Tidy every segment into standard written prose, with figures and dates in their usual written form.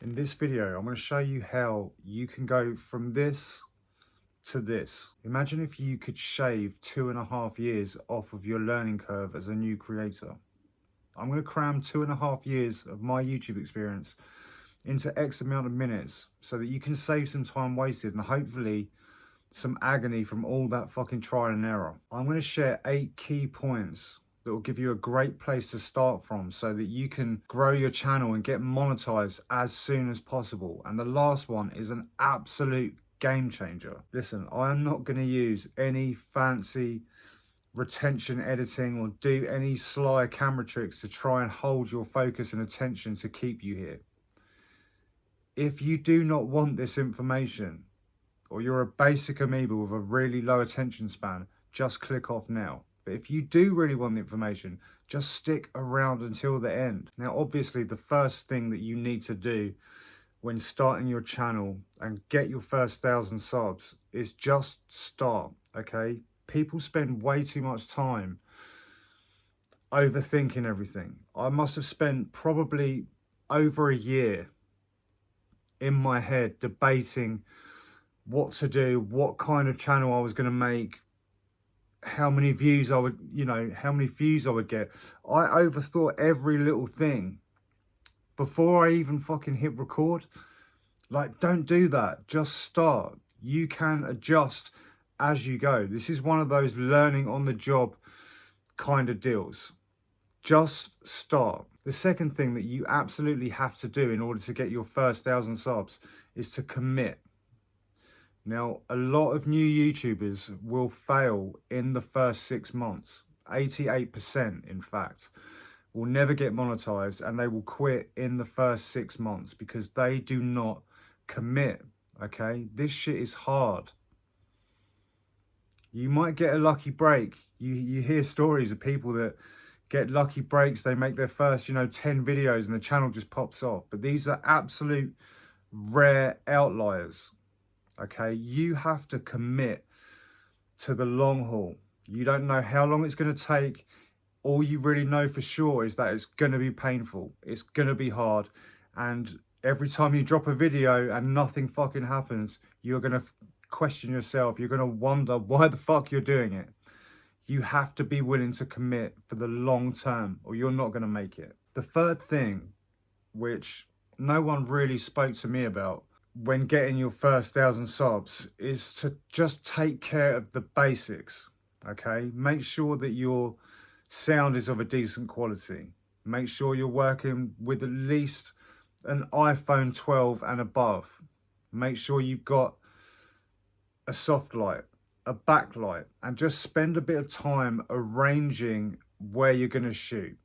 In this video, I'm going to show you how you can go from this to this. Imagine if you could shave 2.5 years off of your learning curve as a new creator. I'm going to cram 2.5 years of my YouTube experience into X amount of minutes so that you can save some time wasted and hopefully some agony from all that fucking trial and error. I'm going to share 8 key points that will give you a great place to start from so that you can grow your channel and get monetized as soon as possible. And the last one is an absolute game changer. Listen, I am not going to use any fancy retention editing or do any sly camera tricks to try and hold your focus and attention to keep you here. If you do not want this information, or you're a basic amoeba with a really low attention span, just click off now. But if you do really want the information, just stick around until the end. Now, obviously, the first thing that you need to do when starting your channel and get your first 1,000 subs is just start, okay? People spend way too much time overthinking everything. I must have spent probably over a year in my head debating what to do, what kind of channel I was going to make, how many views I would, how many views I would get. I overthought every little thing before I even fucking hit record. Like, don't do that. Just start. You can adjust as you go. This is one of those learning on the job kind of deals. Just start. The second thing that you absolutely have to do in order to get your first 1,000 subs is to commit. Now, a lot of new YouTubers will fail in the first 6 months. 88%, in fact, will never get monetized and they will quit in the first 6 months because they do not commit, okay? This shit is hard. You might get a lucky break. You hear stories of people that get lucky breaks. They make their first, 10 videos and the channel just pops off. But these are absolute rare outliers. Okay, you have to commit to the long haul. You don't know how long it's going to take. All you really know for sure is that it's going to be painful. It's going to be hard. And every time you drop a video and nothing fucking happens, you're going to question yourself. You're going to wonder why the fuck you're doing it. You have to be willing to commit for the long term or you're not going to make it. The third thing, which no one really spoke to me about, when getting your first 1,000 subs is to just take care of the basics, okay? Make sure that your sound is of a decent quality. Make sure you're working with at least an iPhone 12 and above. Make sure you've got a soft light, a backlight, and just spend a bit of time arranging where you're going to shoot.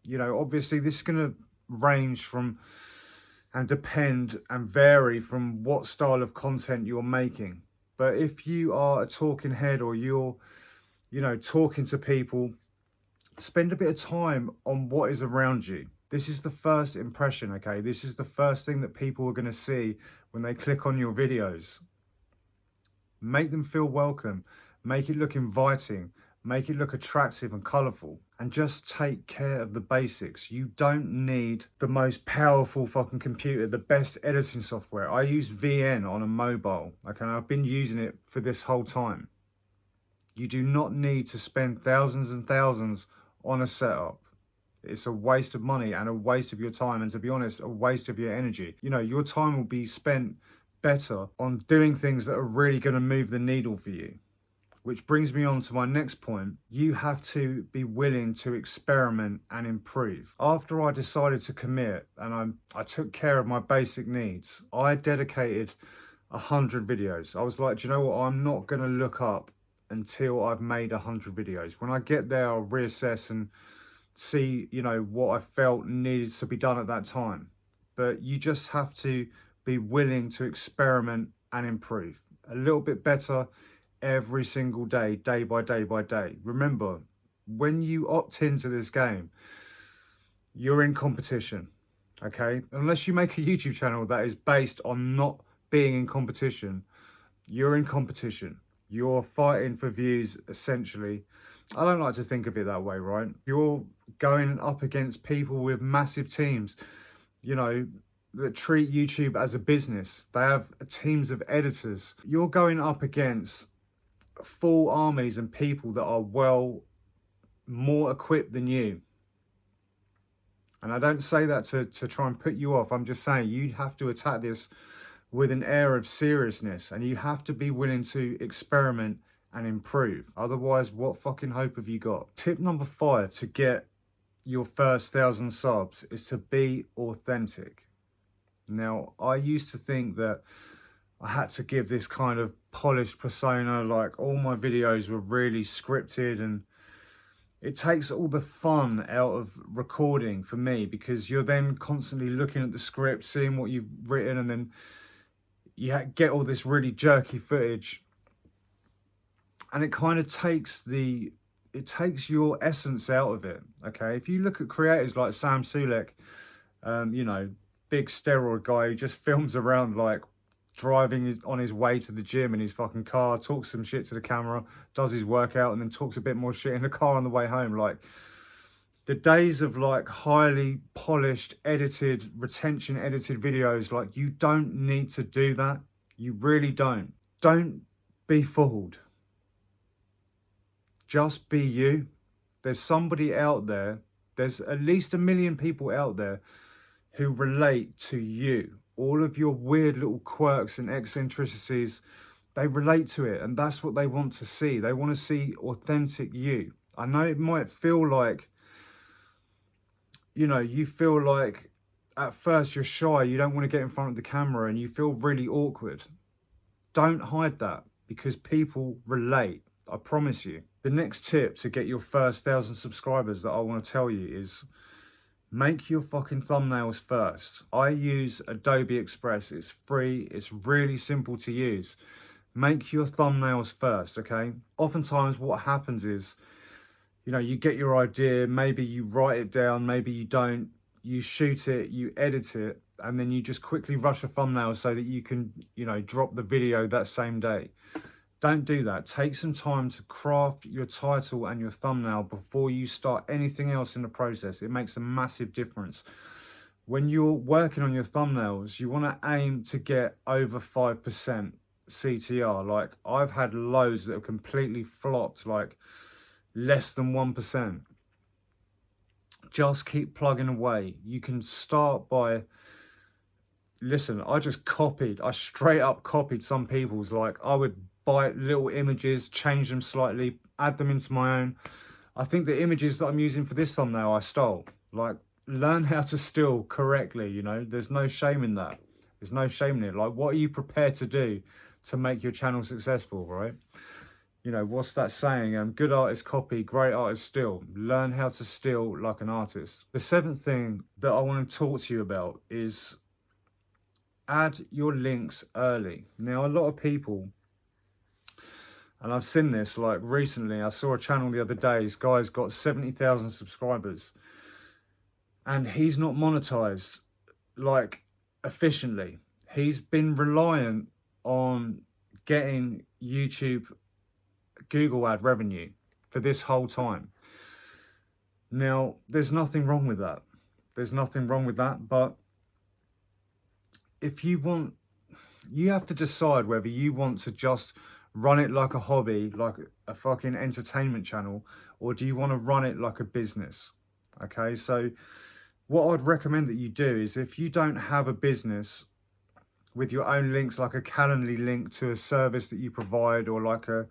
Obviously this is going to range from and depend and vary from what style of content you're making. But if you are a talking head or you're, talking to people, spend a bit of time on what is around you. This is the first impression, okay? This is the first thing that people are going to see when they click on your videos. Make them feel welcome. Make it look inviting. Make it look attractive and colourful. And just take care of the basics. You don't need the most powerful fucking computer, the best editing software. I use VN on a mobile, okay? And I've been using it for this whole time. You do not need to spend thousands and thousands on a setup. It's a waste of money and a waste of your time. And to be honest, a waste of your energy. Your time will be spent better on doing things that are really going to move the needle for you. Which brings me on to my next point. You have to be willing to experiment and improve. After I decided to commit and I took care of my basic needs, I dedicated 100 videos. I was like, do you know what? I'm not going to look up until I've made 100 videos. When I get there, I'll reassess and see, what I felt needed to be done at that time. But you just have to be willing to experiment and improve. A little bit better every single day, day by day by day. Remember, when you opt into this game, you're in competition, okay? Unless you make a YouTube channel that is based on not being in competition, you're in competition. You're fighting for views, essentially. I don't like to think of it that way, right? You're going up against people with massive teams, that treat YouTube as a business. They have teams of editors. You're going up against full armies and people that are well more equipped than you. And I don't say that to try and put you off. I'm just saying you have to attack this with an air of seriousness, and you have to be willing to experiment and improve. Otherwise, what fucking hope have you got? Tip number 5 to get your first 1,000 subs is to be authentic. Now, I used to think that I had to give this kind of polished persona, like all my videos were really scripted, and it takes all the fun out of recording for me, because you're then constantly looking at the script, seeing what you've written, and then you get all this really jerky footage, and it kind of takes your essence out of it. Okay, if you look at creators like Sam Sulek, you know, big steroid guy who just films around like driving on his way to the gym in his fucking car, talks some shit to the camera, does his workout, and then talks a bit more shit in the car on the way home. Like, the days of like highly polished, edited, retention edited videos, like, you don't need to do that. You really don't. Don't be fooled. Just be you. There's somebody out there, there's at least 1 million people out there who relate to you. All of your weird little quirks and eccentricities, they relate to it, and that's what they want to see. They want to see authentic you. I know it might feel like, you know, you feel like at first you're shy, you don't want to get in front of the camera, and you feel really awkward. Don't hide that, because people relate. I promise you. The next tip to get your first 1,000 subscribers that I want to tell you is make your fucking thumbnails first. I use Adobe Express. It's free. It's really simple to use. Make your thumbnails first, okay? Oftentimes what happens is, you know, you get your idea, maybe you write it down, maybe you don't, you shoot it, you edit it, and then you just quickly rush a thumbnail so that you can, you know, drop the video that same day. Don't do that. Take some time to craft your title and your thumbnail before you start anything else in the process. It makes a massive difference. When you're working on your thumbnails, you want to aim to get over 5% CTR. Like, I've had loads that have completely flopped, like less than 1%. Just keep plugging away. You can start by, listen, I straight up copied some people's. Like, I would buy little images, change them slightly, add them into my own. I think the images that I'm using for this thumbnail I stole. Like, learn how to steal correctly, you know. There's no shame in that. There's no shame in it. Like, what are you prepared to do to make your channel successful, right? You know, what's that saying? Good artists copy, great artists steal. Learn how to steal like an artist. The 7th thing that I want to talk to you about is add your links early. Now, a lot of people, and I've seen this, like recently, I saw a channel the other day, this guy's got 70,000 subscribers, and he's not monetized, like, efficiently. He's been reliant on getting YouTube Google ad revenue for this whole time. Now, there's nothing wrong with that. There's nothing wrong with that, but if you want, you have to decide whether you want to just run it like a hobby, like a fucking entertainment channel, or do you want to run it like a business? Okay, so what I'd recommend that you do is, if you don't have a business with your own links, like a Calendly link to a service that you provide, or like a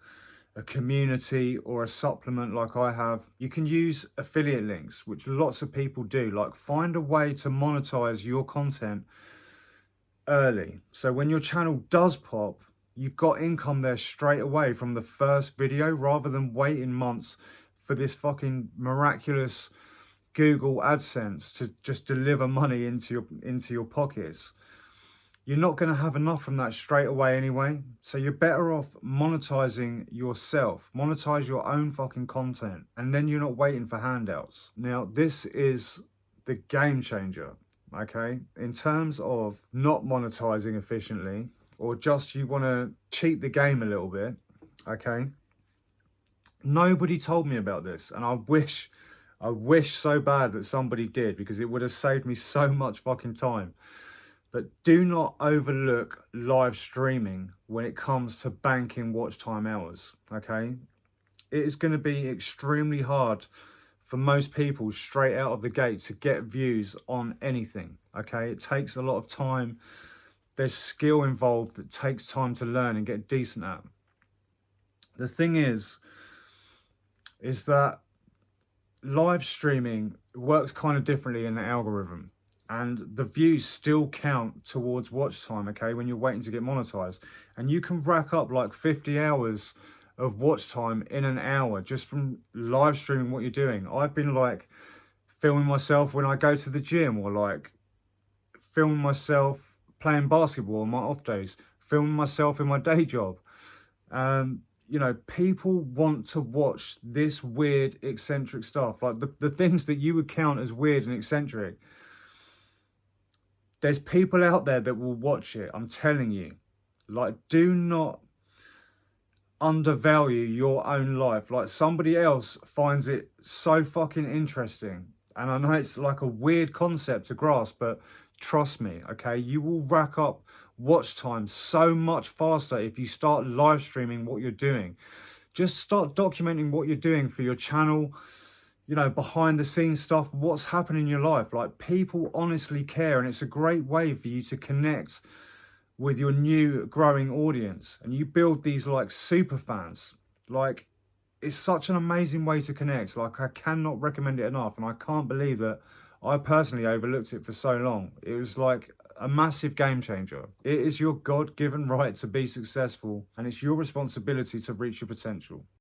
community or a supplement like I have, you can use affiliate links, which lots of people do. Like, find a way to monetize your content early, so when your channel does pop, you've got income there straight away from the first video, rather than waiting months for this fucking miraculous Google AdSense to just deliver money into your pockets. You're not going to have enough from that straight away anyway. So you're better off monetizing yourself. Monetize your own fucking content, and then you're not waiting for handouts. Now, this is the game changer, okay? In terms of not monetizing efficiently, or just you want to cheat the game a little bit, okay? Nobody told me about this, and I wish so bad that somebody did, because it would have saved me so much fucking time. But do not overlook live streaming when it comes to banking watch time hours, okay? It is going to be extremely hard for most people straight out of the gate to get views on anything, okay? It takes a lot of time. There's skill involved that takes time to learn and get decent at. The thing is that live streaming works kind of differently in the algorithm, and the views still count towards watch time, okay, when you're waiting to get monetized. And you can rack up like 50 hours of watch time in an hour just from live streaming what you're doing. I've been like filming myself when I go to the gym, or like filming myself playing basketball on my off days, filming myself in my day job. You know, people want to watch this weird, eccentric stuff. Like the things that you would count as weird and eccentric. There's people out there that will watch it. I'm telling you. Like, do not undervalue your own life. Like, somebody else finds it so fucking interesting. And I know it's like a weird concept to grasp, but trust me, okay? You will rack up watch time so much faster if you start live streaming what you're doing. Just start documenting what you're doing for your channel, you know, behind the scenes stuff, what's happening in your life. Like, people honestly care, and it's a great way for you to connect with your new growing audience, and you build these like super fans. Like, it's such an amazing way to connect. Like, I cannot recommend it enough, and I can't believe that I personally overlooked it for so long. It was like a massive game changer. It is your God-given right to be successful, and it's your responsibility to reach your potential.